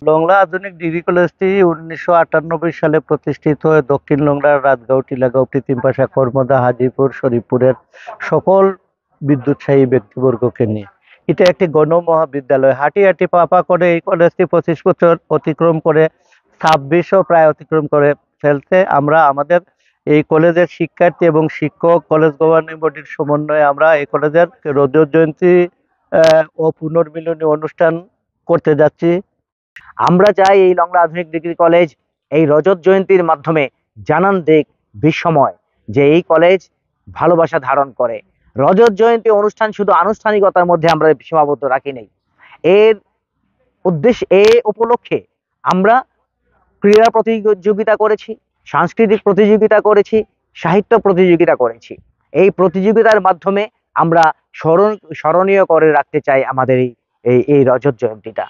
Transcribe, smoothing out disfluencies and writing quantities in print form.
লংলা আধুনিক ডিগ্রি কলেজটি 1998 সালে প্রতিষ্ঠিত হয়ে দক্ষিণ লংলার রাতগাঁও, টিলাগাঁও, প্রীতিমপাশা, কর্মদা, হাজীপুর, শরীফপুরের সকল বিদ্যুৎসাহী ব্যক্তিবর্গকে নিয়ে। এটা একটি গণ মহাবিদ্যালয়। হাঁটি হাঁটি পা করে এই কলেজটি 25 বছর অতিক্রম করে, 26ও প্রায় অতিক্রম করে ফেলছে। আমরা আমাদের এই কলেজের শিক্ষার্থী এবং শিক্ষক, কলেজ গভর্নিং বডির সমন্বয়ে আমরা এই কলেজের রজত জয়ন্তী ও পুনর্মিলনী অনুষ্ঠান করতে যাচ্ছি। আমরা চাই এই লংলা আধুনিক ডিগ্রি কলেজ এই রজত জয়ন্তীর মাধ্যমে জানান দিক বিশ্বময় যে এই কলেজ ভালোবাসা ধারণ করে। রজত জয়ন্তী অনুষ্ঠান শুধু আনুষ্ঠানিকতার মধ্যে আমরা সীমাবদ্ধ রাখি নেই। এর এই উপলক্ষে আমরা ক্রীড়া প্রতিযোগিতা করেছি, সাংস্কৃতিক প্রতিযোগিতা করেছি, সাহিত্য প্রতিযোগিতা করেছি। এই প্রতিযোগিতার মাধ্যমে আমরা স্মরণীয় করে রাখতে চাই আমাদের এই রজত জয়ন্তীটা।